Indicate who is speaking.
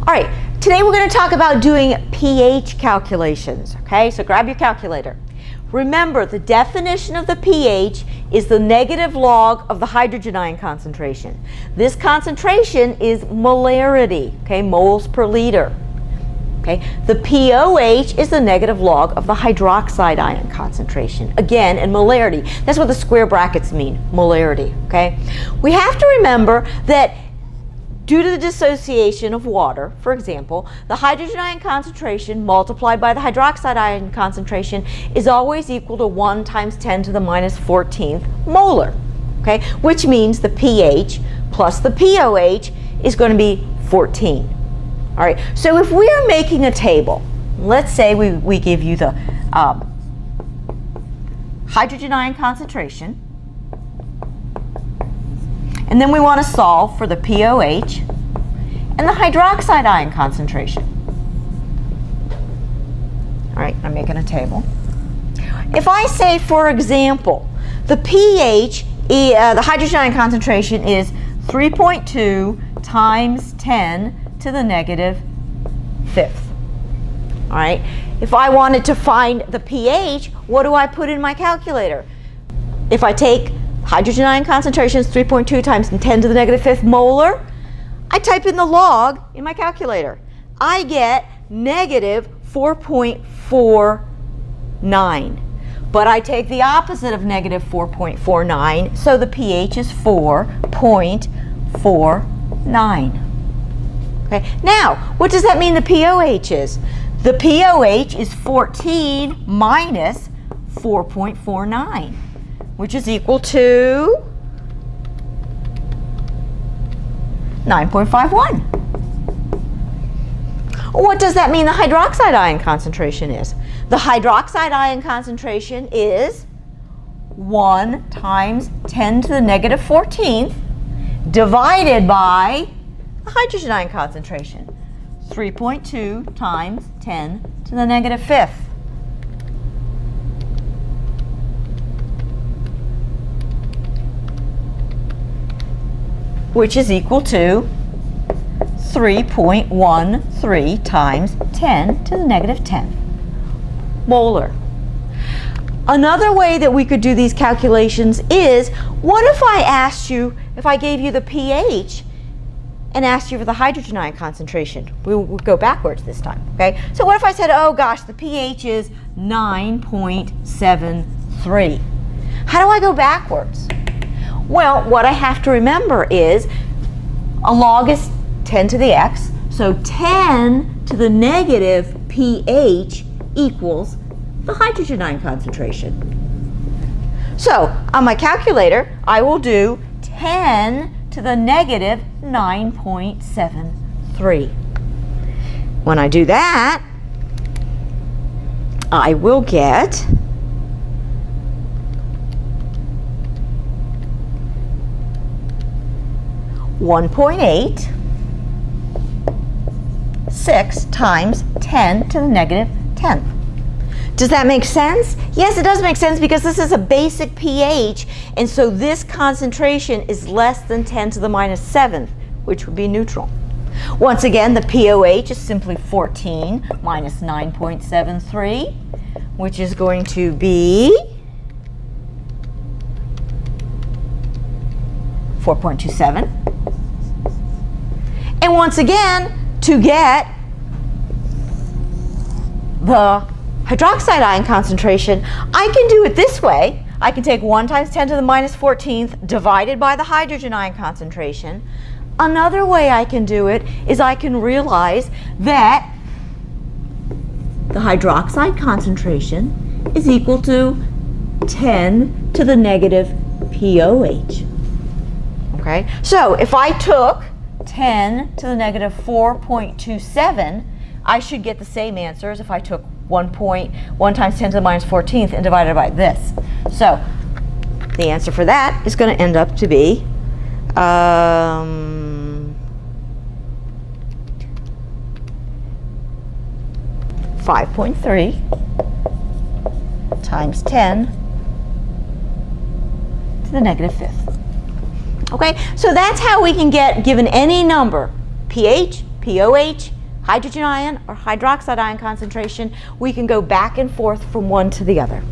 Speaker 1: All right, today we're going to talk about doing pH calculations, okay? So grab your calculator. Remember, the definition of the pH is the negative log of the hydrogen ion concentration. This concentration is molarity, okay, moles per liter. Okay, the pOH is the negative log of the hydroxide ion concentration, again, in molarity. That's what the square brackets mean, molarity, okay? We have to remember that due to the dissociation of water, for example, the hydrogen ion concentration multiplied by the hydroxide ion concentration is always equal to 1 times 10 to the minus 14th molar, okay? Which means the pH plus the pOH is going to be 14. All right, so if we are making a table, let's say we give you the hydrogen ion concentration, and then we want to solve for the pOH and the hydroxide ion concentration. All right, I'm making a table. If I say, for example, the pH, the hydrogen ion concentration is 3.2 times 10 to the negative 5th. All right, if I wanted to find the pH, what do I put in my calculator? If I take hydrogen ion concentration is 3.2 times 10 to the negative 5th molar, I type in the log in my calculator. I get negative 4.49. But I take the opposite of negative 4.49, so the pH is 4.49. Okay, now, what does that mean the pOH is? The pOH is 14 minus 4.49. Which is equal to 9.51. What does that mean the hydroxide ion concentration is? The hydroxide ion concentration is 1 times 10 to the negative 14th divided by the hydrogen ion concentration, 3.2 times 10 to the negative 5th. Which is equal to 3.13 times 10 to the negative 10th molar. Another way that we could do these calculations is, what if I asked you, if I gave you the pH and asked you for the hydrogen ion concentration? We will go backwards this time, okay? So what if I said, oh gosh, the pH is 9.73. How do I go backwards? Well, what I have to remember is a log is 10 to the x, so 10 to the negative pH equals the hydrogen ion concentration. So on my calculator, I will do 10 to the negative 9.73. When I do that, I will get 1.86 times 10 to the negative 10th. Does that make sense? Yes, it does make sense because this is a basic pH, and so this concentration is less than 10 to the minus 7th, which would be neutral. Once again, the pOH is simply 14 minus 9.73, which is going to be 4.27. And once again, to get the hydroxide ion concentration, I can do it this way. I can take 1 times 10 to the minus 14th divided by the hydrogen ion concentration. Another way I can do it is I can realize that the hydroxide concentration is equal to 10 to the negative pOH. Okay, so if I took 10 to the negative 4.27, I should get the same answer as if I took 1 times 10 to the minus 14th and divided by this. So the answer for that is going to end up to be 5.3 times 10 to the negative 5th. Okay, so that's how we can get, given any number, pH, pOH, hydrogen ion or hydroxide ion concentration, we can go back and forth from one to the other.